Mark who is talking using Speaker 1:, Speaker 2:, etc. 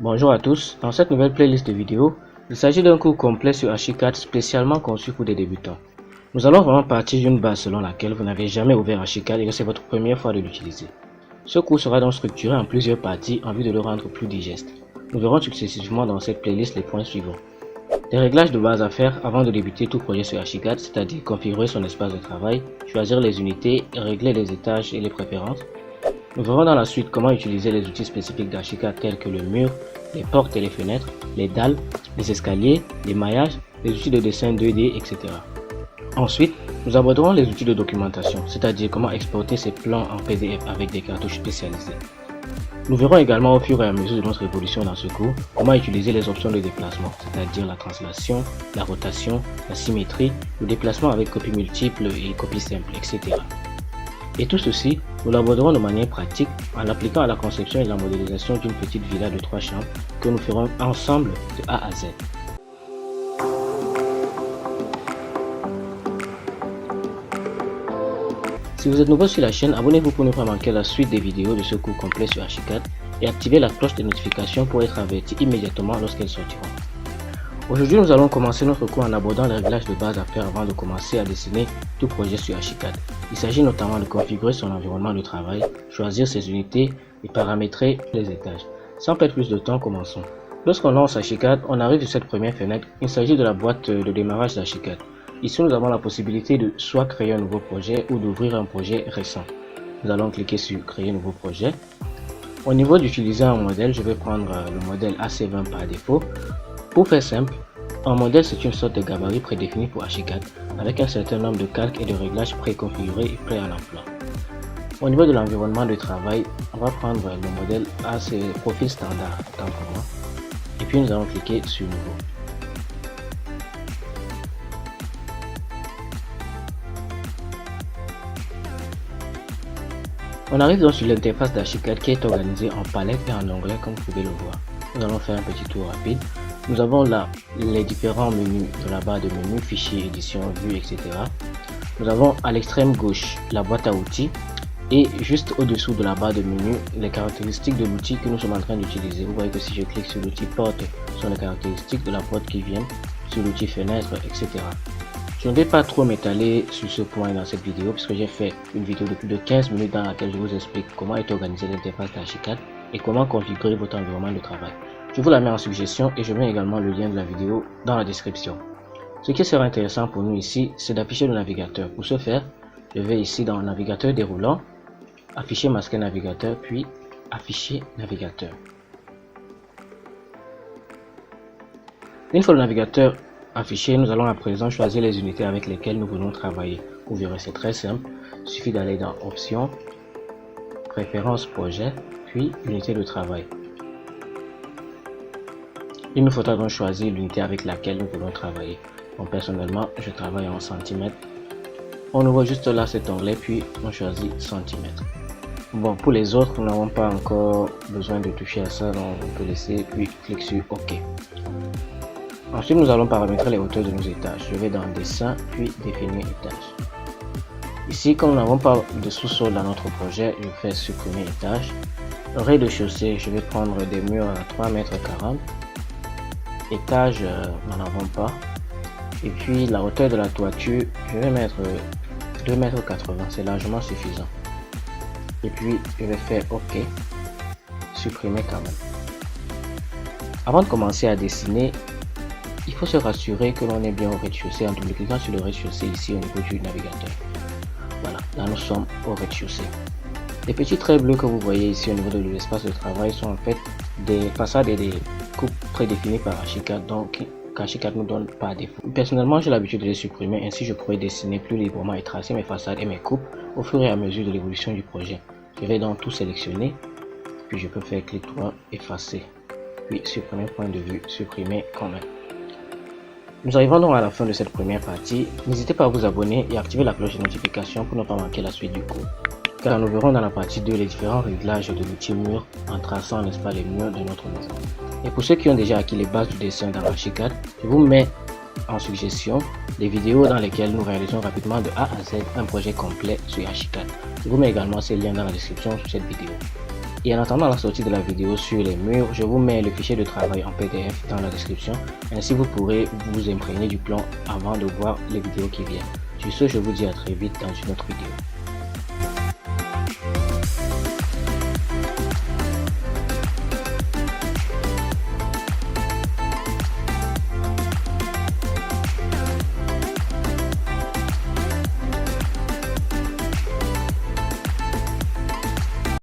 Speaker 1: Bonjour à tous, dans cette nouvelle playlist de vidéos, il s'agit d'un cours complet sur Archicad spécialement conçu pour des débutants. Nous allons vraiment partir d'une base selon laquelle vous n'avez jamais ouvert Archicad et que c'est votre première fois de l'utiliser. Ce cours sera donc structuré en plusieurs parties en vue de le rendre plus digeste. Nous verrons successivement dans cette playlist les points suivants. Des réglages de base à faire avant de débuter tout projet sur Archicad, c'est-à-dire configurer son espace de travail, choisir les unités, régler les étages et les préférences. Nous verrons dans la suite comment utiliser les outils spécifiques d'Archicad tels que le mur, les portes et les fenêtres, les dalles, les escaliers, les maillages, les outils de dessin 2D, etc. Ensuite, nous aborderons les outils de documentation, c'est-à-dire comment exporter ces plans en PDF avec des cartouches spécialisées. Nous verrons également au fur et à mesure de notre évolution dans ce cours comment utiliser les options de déplacement, c'est-à-dire la translation, la rotation, la symétrie, le déplacement avec copie multiple et copie simple, etc. Et tout ceci, nous l'aborderons de manière pratique en appliquant à la conception et la modélisation d'une petite villa de 3 chambres que nous ferons ensemble de A à Z. Si vous êtes nouveau sur la chaîne, abonnez-vous pour ne pas manquer la suite des vidéos de ce cours complet sur Archicad et activez la cloche de notification pour être averti immédiatement lorsqu'elles sortiront. Aujourd'hui, nous allons commencer notre cours en abordant les réglages de base à faire avant de commencer à dessiner tout projet sur Archicad. Il s'agit notamment de configurer son environnement de travail, choisir ses unités et paramétrer les étages. Sans perdre plus de temps, commençons. Lorsqu'on lance Archicad, on arrive sur cette première fenêtre. Il s'agit de la boîte de démarrage d'Archicad. Ici, nous avons la possibilité de soit créer un nouveau projet ou d'ouvrir un projet récent. Nous allons cliquer sur créer un nouveau projet. Au niveau d'utiliser un modèle, je vais prendre le modèle AC20 par défaut. Pour faire simple, un modèle c'est une sorte de gabarit prédéfini pour Archicad avec un certain nombre de calques et de réglages préconfigurés et prêts à l'emploi. Au niveau de l'environnement de travail, on va prendre le modèle AC profil standard autant pour moi et puis nous allons cliquer sur nouveau. On arrive donc sur l'interface d'Archicad qui est organisée en palette et en onglets comme vous pouvez le voir. Nous allons faire un petit tour rapide. Nous avons là les différents menus de la barre de menu, fichiers, édition, vue, etc. Nous avons à l'extrême gauche la boîte à outils et juste au-dessous de la barre de menu les caractéristiques de l'outil que nous sommes en train d'utiliser. Vous voyez que si je clique sur l'outil porte, ce sont les caractéristiques de la porte qui viennent, sur l'outil fenêtre, etc. Je ne vais pas trop m'étaler sur ce point dans cette vidéo puisque j'ai fait une vidéo de plus de 15 minutes dans laquelle je vous explique comment est organisée l'interface d'Archicad et comment configurer votre environnement de travail. Je vous la mets en suggestion et je mets également le lien de la vidéo dans la description. Ce qui sera intéressant pour nous ici, c'est d'afficher le navigateur. Pour ce faire, je vais ici dans le navigateur déroulant, afficher masquer navigateur, puis afficher navigateur. Une fois le navigateur affiché, nous allons à présent choisir les unités avec lesquelles nous voulons travailler. Vous verrez, c'est très simple. Il suffit d'aller dans Options, Préférences projet, puis Unité de travail. Il nous faudra donc choisir l'unité avec laquelle nous voulons travailler. Bon, personnellement, je travaille en centimètres. On ouvre juste là cet onglet, puis on choisit centimètres. Bon, pour les autres, nous n'avons pas encore besoin de toucher à ça, donc on peut laisser, puis cliquer sur OK. Ensuite, nous allons paramétrer les hauteurs de nos étages. Je vais dans Dessin, puis Définir étage. Ici, comme nous n'avons pas de sous-sol dans notre projet, je fais supprimer étage. Le rez-de-chaussée, je vais prendre des murs à 3,40 m. Étage, nous n'en avons pas. Et puis la hauteur de la toiture, je vais mettre 2,80 m, c'est largement suffisant. Et puis je vais faire OK, supprimer quand même. Avant de commencer à dessiner, il faut se rassurer que l'on est bien au rez-de-chaussée en double-cliquant sur le rez-de-chaussée ici au niveau du navigateur. Voilà, là nous sommes au rez-de-chaussée. Les petits traits bleus que vous voyez ici au niveau de l'espace de travail sont en fait des façades et des coupes prédéfinies par Archicad, donc qu'Archicad nous donne par défaut. Personnellement, j'ai l'habitude de les supprimer, ainsi je pourrais dessiner plus librement et tracer mes façades et mes coupes au fur et à mesure de l'évolution du projet. Je vais donc tout sélectionner, puis je peux faire clic droit, effacer, puis supprimer point de vue, supprimer quand même. Nous arrivons donc à la fin de cette première partie. N'hésitez pas à vous abonner et activer la cloche de notification pour ne pas manquer la suite du cours. Car nous verrons dans la partie 2 les différents réglages de l'outil mur en traçant, n'est-ce pas, les murs de notre maison. Et pour ceux qui ont déjà acquis les bases du dessin dans Archicad, je vous mets en suggestion les vidéos dans lesquelles nous réalisons rapidement de A à Z un projet complet sur Archicad. Je vous mets également ces liens dans la description sous cette vidéo. Et en attendant la sortie de la vidéo sur les murs, je vous mets le fichier de travail en PDF dans la description. Ainsi vous pourrez vous imprégner du plan avant de voir les vidéos qui viennent. Sur ce, je vous dis à très vite dans une autre vidéo.